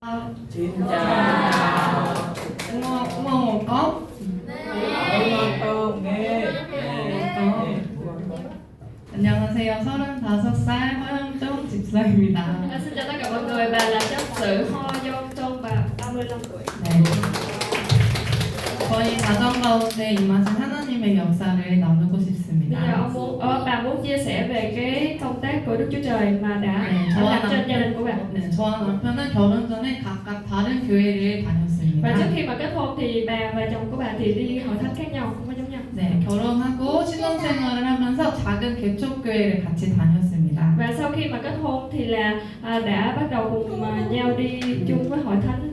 Xin chào. 응원 có? 응원 또 네. 안녕하세요. 35살 허영정 집사입니다. Xin chào tất cả mọi người, bà là chấp sự Ho Dông Trông, bà 35 tuổi. 네. 저희 가정 가운데 임하신 하나님의 역사를 나누고 Bây giờ 싶습니다. bà muốn chia sẻ về cái công tác của Đức Chúa Trời mà đã 저와 làm trên gia đình của bà. 네, 저와 남편은 결혼 전에 각각 다른 교회를 Và trước 다녔습니다. khi mà kết hôn thì bà và chồng của bà thì đi hội thánh khác nhau, không có giống nhau. 네, 결혼하고 신혼생활을 하면서 작은 개척교회를 같이 다녔습니다. Và sau khi mà kết hôn thì là đã bắt đầu cùng nhau đi chung với hội thánh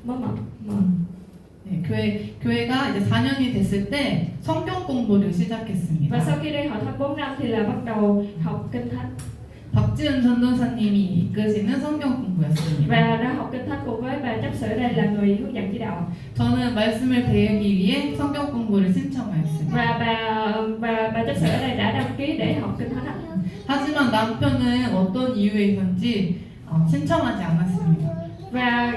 mở. 네, 교회가 이제 4년이 됐을 때 성경 공부를 Và 시작했습니다. sau khi đi hội thánh 4 năm thì là bắt đầu học kinh thánh 박지은 전도사님이 이끄시는 성경 공부였습니다. và đã học kinh thánh cùng với bà chấp sự ở đây là người hướng dẫn chỉ đạo. 저는 말씀을 배우기 위해 성경 공부를 신청하였습니다. Và bà chấp sự ở đây đã đăng ký để học kinh thánh. 하지만 남편은 어떤 이유에선지 신청하지 않았습니다.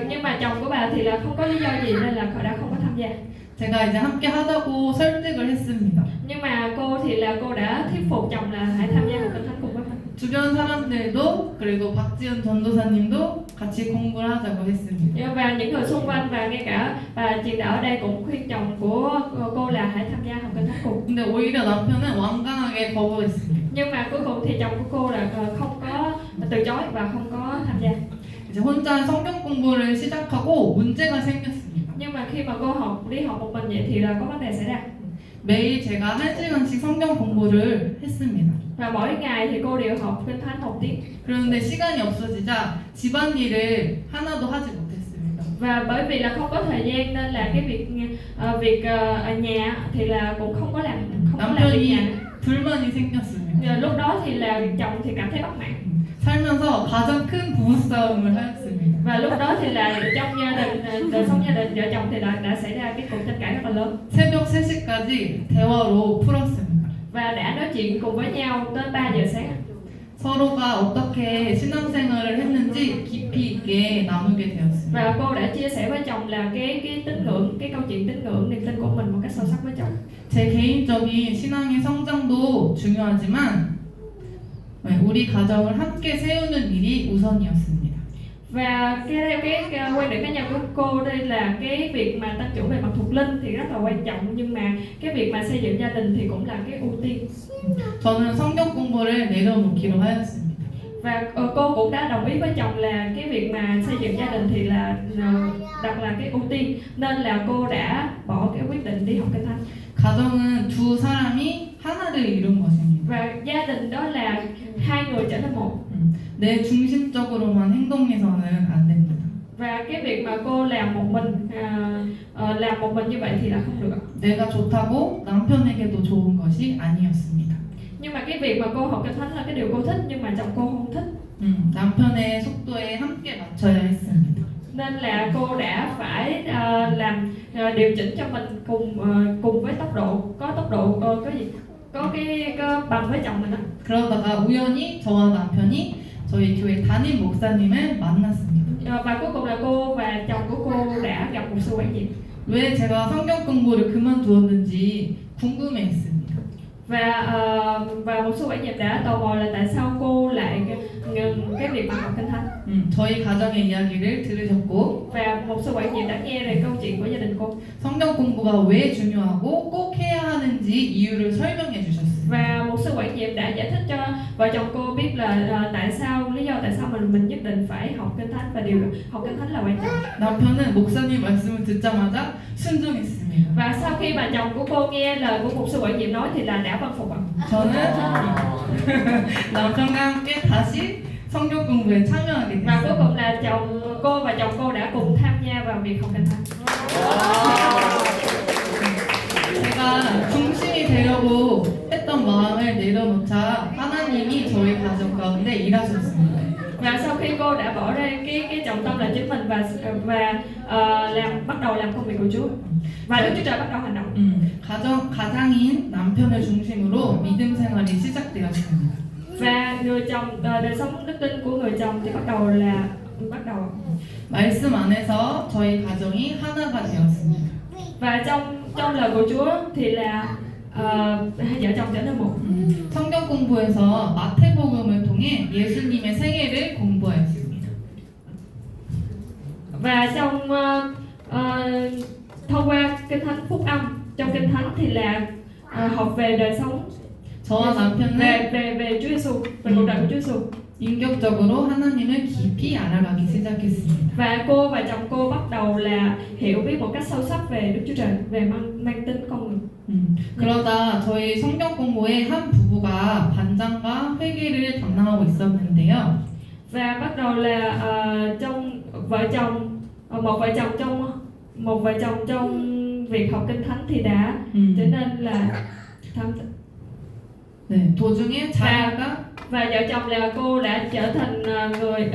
Nhưng mà chồng của bà thì là không có lý do gì nên là họ đã không có tham gia. 제가 이제 함께 하자고 설득을 했습니다. Nhưng mà cô thì là cô đã thuyết phục chồng là hãy tham gia học kinh thánh cùng với mình. 주변 사람들도 그리고 박지은 전도사님도 같이 공부를 하자고 했습니다. Và những người xung quanh và ngay cả bà truyền đạo ở đây cũng khuyên chồng của cô là hãy tham gia học kinh thánh cùng. 근데 오히려 남편은 완강하게 거부했습니다. Nhưng mà cuối cùng thì chồng của cô là không có từ chối và không có tham gia. 이제 혼자 성경 공부를 시작하고 문제가 생겼습니다. Nhưng mà khi mà cô đi học một mình vậy thì là có vấn đề xảy ra. 매일 제가 1시간씩 성경 공부를 했습니다. Và mỗi ngày thì cô đều học kinh thánh 1 tiếng. 그런데 시간이 없어지자 집안일을 하나도 하지 못했습니다. Và bởi vì là không có thời gian nên là cái việc ở nhà thì là cũng không có làm việc nhà. 남편이 불만이 생겼습니다. Lúc đó thì là chồng thì cảm thấy bất mãn. 살면서 가장 큰 부부싸움을 하였습니다. Và lúc đó thì là trong gia đình, đời sống gia đình vợ chồng thì đã xảy ra cái cuộc tranh cãi rất là lớn. 새벽 3시까지 대화로 풀었습니다. Và đã nói chuyện cùng với nhau tới 3 giờ sáng. 서로가 어떻게 신앙생활을 했는지 깊이 있게 나누게 되었습니다. Và cô đã chia sẻ với chồng là cái tín ngưỡng, cái câu chuyện tín ngưỡng, niềm tin của mình một cách sâu sắc với chồng. 제 개인적인 신앙의 성장도 중요하지만 우리 가정을 함께 세우는 일이 우선이었습니다. Và cái quan điểm cá nhân của cô đây là cái việc mà tăng trưởng về mặt thuộc linh thì rất là quan trọng, nhưng mà cái việc mà xây dựng gia đình thì cũng là cái ưu tiên. 저는 성경 공부를 내려놓기로 하였습니다. Và cô cũng đã đồng ý với chồng là cái việc mà xây dựng gia đình thì là đặt là cái ưu tiên, nên là cô đã bỏ cái quyết định đi học kinh thánh. 가정은 두 사람이 하나를 이룬 것입니다. Và gia đình đó là hai người trở thành một. 내 중심적으로만 행동해서는 안 됩니다. Và cái việc mà cô làm một mình như vậy thì là không được. 내가 좋다고 남편에게도 좋은 것이 아니었습니다. Nhưng mà cái việc mà cô học kinh thánh là cái điều cô thích, nhưng mà chồng cô không thích. 남편의 속도에 함께 맞춰야 했습니다. Nên là cô đã phải điều chỉnh cho mình cùng với tốc độ, có cái bằng với chồng mình đó. 그러다가 우연히 저와 남편이 저희 교회 담임 목사님을 만났습니다. Và cuối cùng là cô và chồng của cô đã gặp một sư quản nhiệm. 왜 제가 성경 공부를 그만두었는지 궁금해했습니다. Và một sư quản nhiệm đã tò mò là tại sao cô lại ngừng cái việc mà học kinh thánh. 저희 가정의 이야기를 들으셨고 Và một sư quản nhiệm đã nghe về câu chuyện của gia đình cô. 성경 공부가 왜 중요하고 꼭 해야 하는지 이유를 설명해 주셨습니다. Và một sư quản nhiệm đã giải thích cho vợ chồng cô biết là lý do tại sao mình nhất định phải học kinh thánh, và điều học kinh thánh là quan trọng. 남편은 목사님 말씀을 듣자마자 순종했습니다. Và sau khi mà chồng của cô nghe lời của một sư quản nhiệm nói thì là đã vâng phục ạ. 저는 남편과 함께 다시 성경 공부에 참여하게 Và cuối 됐어요. cùng là cô và chồng cô đã cùng tham gia vào việc học kinh thánh. 제가 중심이 되려고 했던 마음을 내려놓자 하나님이 저희 가정 가운데 일하셨습니다. Và sau khi cô đã bỏ ra cái trọng tâm là chính mình và bắt đầu làm công việc của Chúa, và Đức Chúa Trời bắt đầu hành động. 가장인 남편을 중심으로 믿음 생활이 시작되었습니다. Và người chồng, đời sống đức tin của người chồng thì bắt đầu 말씀 안에서 저희 가정이 하나가 되었습니다. Và trong lời của Chúa thì là hai vợ chồng trở nên một. 성경 공부에서 마태복음을 통해 예수님의 생애를 공부하였습니다. Và thông qua kinh thánh phúc âm, trong kinh thánh thì là học về đời sống 저와 남편은 về Chúa Giêsu, về cuộc đời của Chúa Giêsu. 인격적으로 하나님을 깊이 알아가기 시작했습니다. Và cô và chồng cô bắt đầu là hiểu biết một cách sâu sắc về Đức Chúa Trời, về mang tính con người. 그러다 저희 성경 공부에 한 부부가 반장과 회계를 담당하고 있었는데요. Và bắt đầu là trong vợ chồng một vợ chồng trong việc học kinh thánh thì đã trở nên là tham. 네, 도중에 자녀가 và vợ chồng là cô đã trở thành người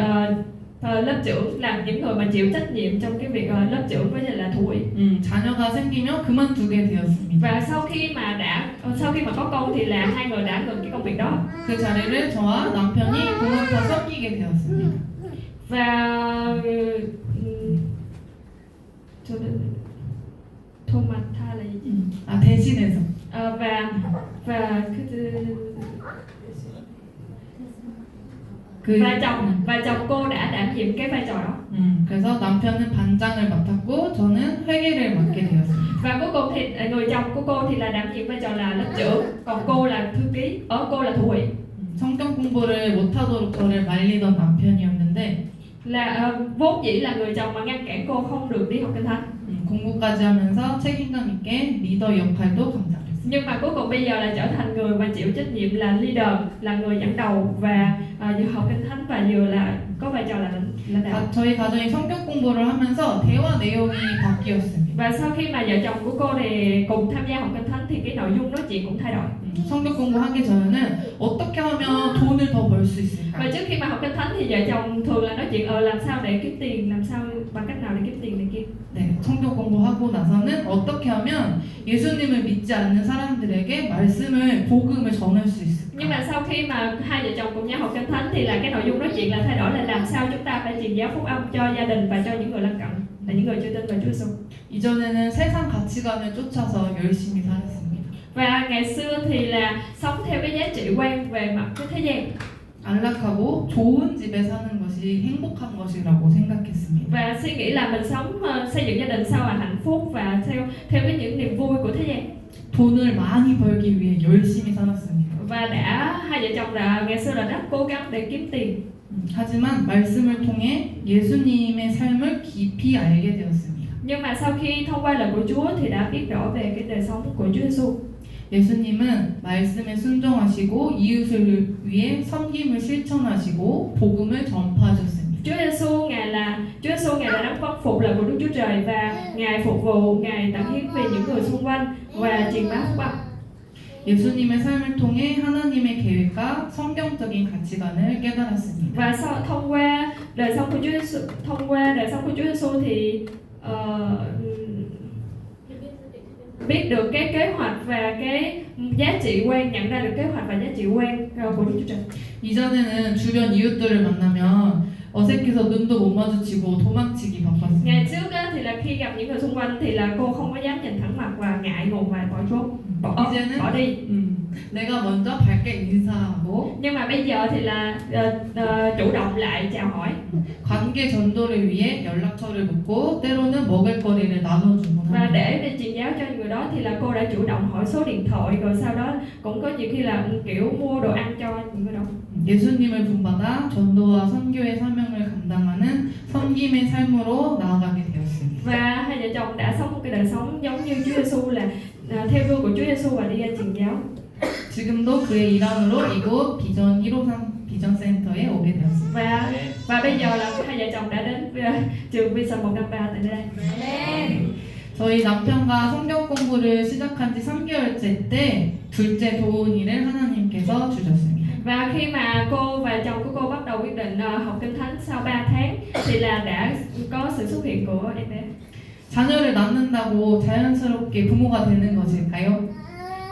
lớp trưởng, làm những người mà chịu trách nhiệm trong cái việc lớp trưởng với lại là thủ ủy. 자녀가 생기면 그만두게 되었습니다. Và sau khi mà có con thì là hai người đã ngừng cái công việc đó. 그 자리를 저와 남편이 도맡아 섬기게 되었습니다. Và 토마타 là gì? 대신해서. Và chồng cô đã đảm nhiệm cái vai trò đó. 그래서 남편은 반장을 맡았고 저는 회계를 맡게 되었습니다. Và cuối cùng thì người chồng của cô thì là đảm nhiệm vai trò là lớp trưởng, còn cô là thư ký, cô là thủ ủy. 성경 공부를 못하도록 저를 말리던 남편이었는데 là vốn dĩ là người chồng mà ngăn cản cô không được đi học kinh thánh. 공부까지 하면서 책임감 있게 리더 역할도 감당했습니다. Nhưng mà cuối cùng bây giờ là trở thành người mà chịu trách nhiệm là leader, là người dẫn đầu và vừa học kinh thánh và vừa là có vai trò là lãnh đạo. 저희 가정이 성경 공부를 하면서 대화 내용이 바뀌었습니다. Và sau khi mà vợ chồng của cô thì cùng tham gia học kinh thánh thì cái nội dung nói chuyện cũng thay đổi. 성경 공부하기 전에는 어떻게 하면 돈을 더 벌 수 있을까? Và trước khi mà học kinh thánh thì vợ chồng thường là nói chuyện làm sao để kiếm tiền, làm sao bằng cách nào để kiếm tiền này kia. 네, 성경 공부하고 나서는 어떻게 하면 예수님을 믿지 않는 사람들에게 말씀을 복음을 전할 수 있을까? Nhưng mà sau khi mà hai vợ chồng cùng nhau học kinh thánh thì là cái nội dung nói chuyện là thay đổi, là làm sao chúng ta phải truyền giáo phúc âm cho gia đình và cho những người lân cận, là những người chưa tin về Chúa Giêsu. 이전에는 세상 가치관을 쫓아서 열심히 살았습니다. Và ngày xưa thì là sống theo cái giá trị quan về mặt cái thế gian. 안락하고 좋은 집에 사는 것이 행복한 것이라고 생각했습니다. Và suy nghĩ là mình sống xây dựng gia đình sao là hạnh phúc và theo cái những niềm vui của thế gian. 돈을 많이 벌기 위해 열심히 살았습니다. Và hai vợ chồng ngày xưa là rất cố gắng để kiếm tiền. 하지만 말씀을 통해 예수님의 삶을 깊이 알게 되었습니다. Nhưng mà sau khi thông qua lời của Chúa thì đã biết rõ về cái đời sống của Chúa Giêsu. 예수님은 말씀에 순종하시고 이웃을 위해 섬김을 실천하시고 복음을 전파하셨습니다. Chúa Giêsu ngài là đấng vâng phục lời của Đức Chúa Trời và ngài phục vụ, ngài tận hiến vì những người xung quanh và truyền bá phúc âm. 예수님의 삶을 통해 하나님의 계획과 성경적인 가치관을 깨달았습니다. Và thông qua đời sống của Chúa Giêsu thì biết được cái kế hoạch và cái giá trị quan, nhận ra được kế hoạch và giá trị quan của Đức Chúa Trời. 이전에는 주변 이웃들을 만나면 어색해서 눈도 못 마주치고 도망치기 바빴습니다. Ngày trước thì là khi gặp những người xung quanh thì là cô không có dám nhìn thẳng mặt và ngại ngùng và bỏ trốn, bỏ đi. 내가 먼저 밝게 인사하고 Nhưng mà bây giờ thì là chủ động lại chào hỏi. 관계 전도를 위해 연락처를 묻고 때로는 먹을 거리를 나눠주곤 Và 합니다. để truyền giáo cho người đó thì là cô đã chủ động hỏi số điện thoại, rồi sau đó cũng có nhiều khi là kiểu mua đồ ăn cho những người đó. 예수님을 본받아 전도와 선교의 사명을 감당하는 섬김의 삶으로 나아가게 되었습니다. Và hai vợ chồng đã sống một cái đời sống giống như Chúa Giêsu, là theo gương của Chúa Giêsu và đi ra truyền giáo. 지금도 그의 일환으로 이곳 비전 153 비전 센터에 오게 되었습니다. Và bây giờ là hai vợ chồng đã đến trường Vision 153 tại đây. 저희 남편과 성경 공부를 시작한 지 3개월째 때 둘째 도훈이를 하나님께서 주셨습니다. Và khi mà cô và chồng của cô bắt đầu quyết định học kinh thánh sau 3 tháng thì là đã có sự xuất hiện của em bé. 자녀를 낳는다고 자연스럽게 부모가 되는 것일까요?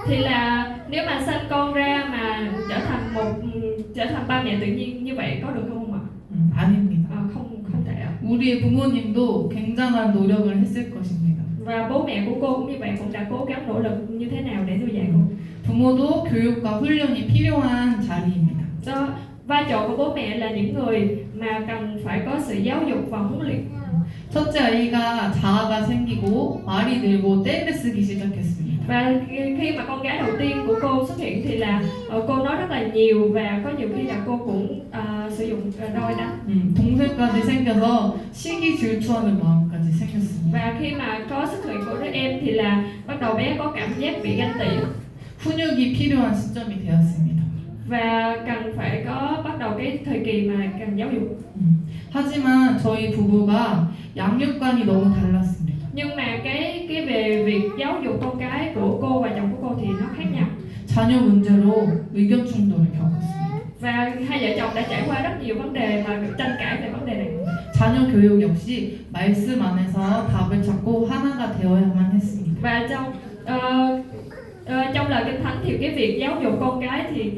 Thì là nếu mà sinh con ra mà trở thành ba mẹ tự nhiên như vậy có được không ạ? 아닙니다. Không thể ạ. 우리의 부모님도 굉장한 노력을 했을 것입니다. Và bố mẹ của cô cũng như vậy, cũng đã cố gắng nỗ lực như thế nào để nuôi dạy cô. 부모도 교육과 훈련이 필요한 자리입니다. Đó, vai trò của bố mẹ là những người mà cần phải có sự giáo dục và huấn luyện. 첫째 아이가 자아가 생기고 말이 늘고 떼를 쓰기 시작했습니다. Và khi mà con gái đầu tiên của cô xuất hiện thì là cô nói rất là nhiều và có nhiều khi là cô cũng sử dụng roi đánh. 동생까지 생겨서 시기 질투하는 마음까지 생겼습니다. Và khi mà có xuất hiện của đứa em thì là bắt đầu bé có cảm giác bị ganh tị 훈육이 필요한 시점이 되었습니다. và cần phải có bắt đầu cái thời kỳ mà cần giáo dục. 하지만 저희 부부가 양육관이 너무 달랐습니다. Nhưng mà cái về việc giáo dục con cái của cô và chồng của cô thì nó khác nhau. 자녀 문제로 의견 충돌을 겪었습니다. Và hai vợ chồng đã trải qua rất nhiều vấn đề và tranh cãi về vấn đề này. 자녀 교육 역시 말씀 안에서 답을 찾고 하나가 되어야만 했습니다. Và trong lời Kinh Thánh thì cái việc giáo dục con cái thì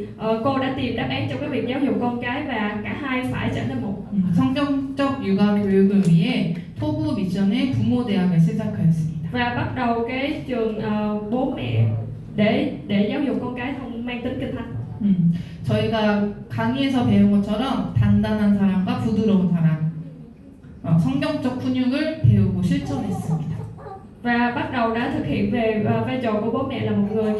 cô đã tìm đáp án trong cái việc giáo dục con cái và cả hai phải trở nên một. 성경적 육아 교육을 위해 토부 미션의 부모 대학을 시작하였습니다. Và bắt đầu cái trường bố mẹ để giáo dục con cái không mang tính Kinh Thánh. 저희가 강의에서 배운 것처럼 단단한 사랑과 부드러운 사랑, 성경적 훈육을 배우고 실천했습니다. Và bắt đầu đã thực hiện về vai trò của bố mẹ là một người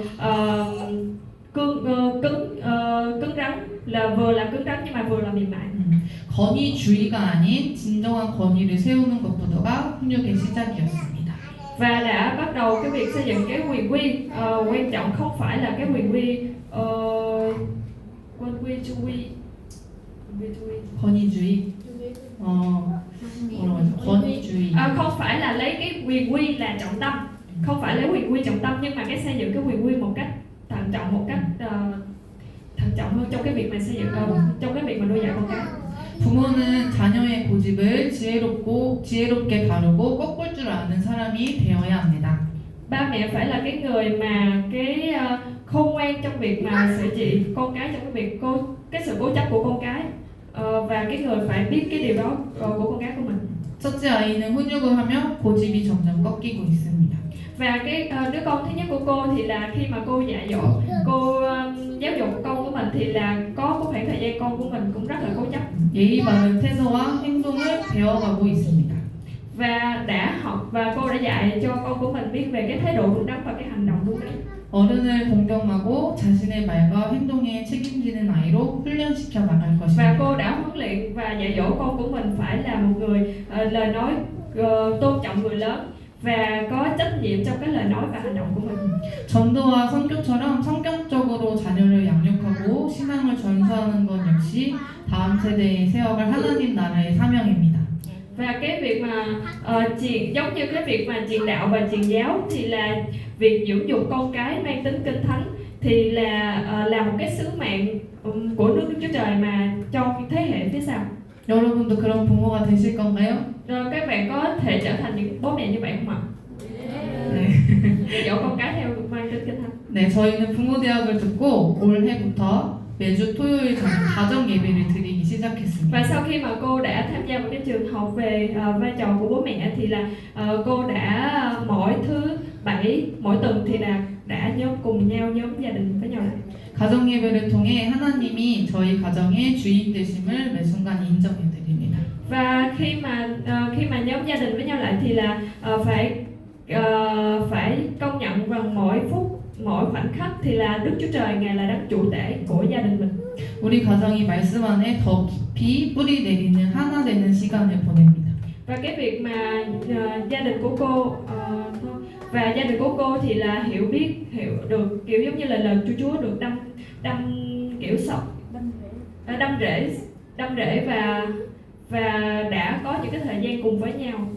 cứng rắn, là vừa là cứng rắn nhưng mà vừa là mềm mại. 권위주의가 아닌 진정한 권위를 세우는 것부터가 훈육의 시작이었습니다. Và đã bắt đầu cái việc xây dựng cái quyền quy, quan trọng không phải là cái quyền quy 권위주의. 권위주의. Không phải là lấy cái quyền quy là trọng tâm, không phải lấy quyền quy trọng tâm, nhưng mà cái xây dựng cái quyền quy một cách thận trọng, một cách thận trọng hơn trong cái việc mà xây dựng trong cái việc mà nuôi dạy con cái. 부모는 자녀의 고집을 지혜롭게 다루고 꺾을 줄 아는 사람이 되어야 합니다. Ba mẹ phải là cái người mà cái khôn ngoan trong việc mà sửa trị con cái, trong cái việc cái sự cố chấp của con cái, và cái người phải biết cái điều đó của con cái của mình. 첫째 아이는 훈육을 하며 고집이 점점 꺾이고 있습니다. Và cái đứa con thứ nhất của cô thì là khi mà cô dạy dỗ, cô giáo dục con của mình thì là có một khoảng thời gian con của mình cũng rất là cố chấp. 예의 바른 태도와 행동을 배워가고 있습니다. Và đã học và cô đã dạy cho con của mình biết về cái thái độ đúng đắn và cái hành động đúng đắn. 어른을 공경하고 자신의 말과 행동에 책임지는 아이로 훈련시켜 나갈 Và 것입니다. cô đã huấn luyện và dạy dỗ con của mình phải là một người lời nói tôn trọng người lớn và có trách nhiệm trong cái lời nói và hành động của mình. 전도와 선교처럼 성경적으로 자녀를 양육하고 신앙을 전수하는 것 역시 다음 세대에 세워갈 하나님 나라의 사명입니다. Và cái việc mà giống như cái việc mà truyền đạo và truyền giáo thì là việc dưỡng dục con cái mang tính Kinh Thánh thì là một cái sứ mạng của nước Đức Chúa Trời mà cho thế hệ phía sau. 여러분도 그런 부모가 되실 건가요? Rồi các bạn có thể trở thành những bố mẹ như vậy không ạ? 네. Dạy dỗ con cái theo mang tính Kinh Thánh. 네, 저희는 부모대학을 듣고 올해부터 매주 토요일 저녁 가정 예배를 드리기 시작했습니다. Và sau khi mà cô đã tham gia vào cái trường học về vai trò của bố mẹ thì là cô đã mỗi thứ bảy mỗi tuần thì là đã cùng nhau nhóm gia đình với nhau lại. 가정 예배를 통해 하나님이 저희 가정의 주인 되심을 매 순간 인정해 드립니다. Và khi mà nhóm gia đình với nhau lại thì là phải công nhận rằng mỗi phút mỗi khoảnh khắc thì là Đức Chúa Trời Ngài là đấng chủ tể của gia đình mình. 우리 가정이 말씀 안에 더 깊이 뿌리 내리는 하나 되는 시간을 보냅니다. Và cái việc mà gia đình của cô thì là hiểu được kiểu giống như là lời Chúa được đâm kiểu sọc đâm rễ và đã có những cái thời gian cùng với nhau.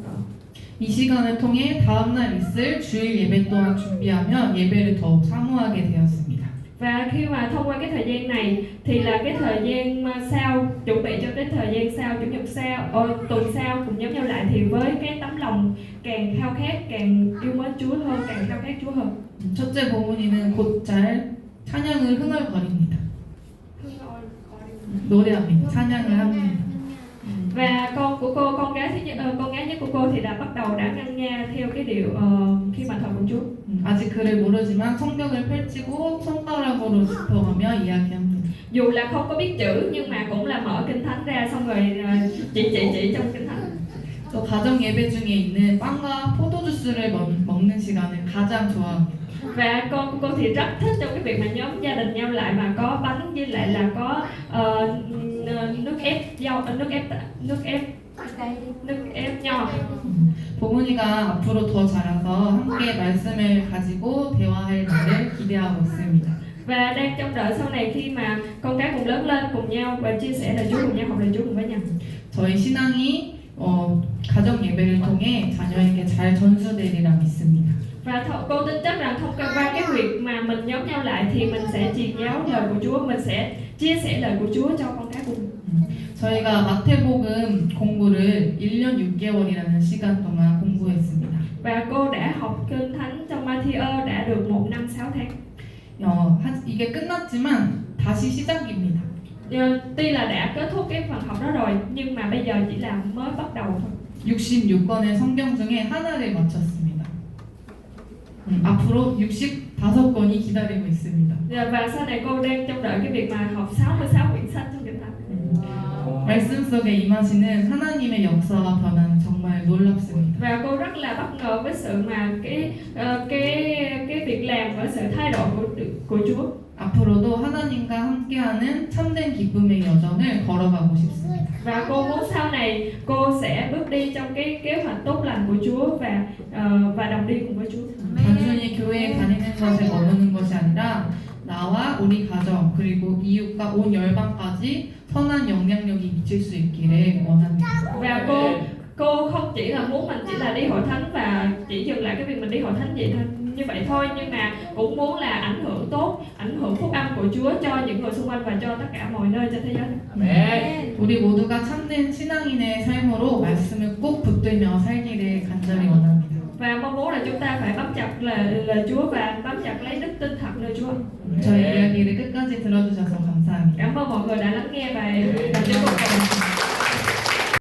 이 시간을 통해 다음날 있을 주일 예배 또한 준비하며 예배를 더욱 사모하게 되었습니다. Và khi mà thông qua cái thời gian này thì là cái thời gian sau, chuẩn bị cho cái thời gian sau, chủ nhật sau, tuần sau cùng nhóm nhau lại thì với cái tấm lòng càng khao khát, càng yêu mến Chúa hơn, càng khao khát Chúa hơn. 첫째 보문이는 곧잘 찬양을 흥얼거립니다. 노래합니다. 찬양을 합니다. Và con của cô, con gái nhất của cô thì đã bắt đầu đã ngân nga theo cái điệu khi mà thờ của Chúa. 아직 글을 모르지만 성경을 펼치고 손가락으로 짚어가며 이야기합니다. Dù là không có biết chữ nhưng mà cũng là mở kinh thánh ra xong rồi chỉ trong kinh thánh. 또 가정 예배 중에 있는 빵과 포도주스를 먹는 시간을 가장 좋아합니다. Và con của cô thì rất thích trong cái việc mà nhóm gia đình nhau lại mà có bánh với lại là có nước ép nho. 보문이가 앞으로 더 자라서 함께 말씀을 가지고 대화할 날을 기대하고 있습니다. Và đang trông đợi sau này khi mà con cái cùng lớn lên cùng nhau và chia sẻ lời Chúa cùng nhau, học lời Chúa cùng với nhau. 저희 신앙이 가정 예배를 통해 자녀에게 잘 전수되리라 믿습니다. Và cô tin chắc rằng thông qua cái việc mà mình nhóm nhau lại thì mình sẽ truyền giáo lời của Chúa, mình sẽ chia sẻ lời của Chúa cho con cái của mình. 저희가 마태복음 공부를 1년 6개월이라는 시간 동안 공부했습니다. Và cô đã học kinh thánh trong Matthew đã được 1 năm 6 tháng. 이게 끝났지만 다시 시작입니다. Tuy là đã kết thúc cái phần học đó rồi nhưng mà bây giờ chỉ là mới bắt đầu thôi. 66권의 성경 중에 하나를 마쳤습니다. 앞으로 65권이 기다리고 있습니다. Và sau này cô đang trông đợi cái việc mà học 66 quyển sách trong kinh thánh. 말씀 속에 임하시는 하나님의 역사와 변화는 정말 놀랍습니다. Và cô rất là bất ngờ với sự mà cái việc làm và sự thay đổi của Chúa. 앞으로도 하나님과 함께하는 참된 기쁨의 여정을 걸어가고 싶습니다. Và cô muốn sau này cô sẽ bước đi trong cái kế hoạch tốt lành của Chúa và đồng đi cùng với Chúa. 단순히 교회에 다니는 것에 머무는 것이 아니라 나와 우리 가정 그리고 이웃과 온 열방까지 선한 영향력이 미칠 수 있기를 원합니다. Và cô không chỉ là muốn mình chỉ là đi hội thánh và chỉ dừng lại cái việc mình đi hội thánh vậy thôi như vậy thôi, nhưng mà cũng muốn là ảnh hưởng tốt, ảnh hưởng phúc âm của Chúa cho những người xung quanh và cho tất cả mọi nơi trên thế giới. 아멘. 우리 모두가 참된 신앙인의 삶으로 말씀을 꼭 붙들며 살기를 간절히 원합니다. Và mong muốn là chúng ta phải bám chặt lời Chúa và bám chặt lấy đức tin thật nơi Chúa. 저희 이야기를 끝까지 들어주셔서 감사합니다. Cảm ơn mọi người đã lắng nghe bài Chúa.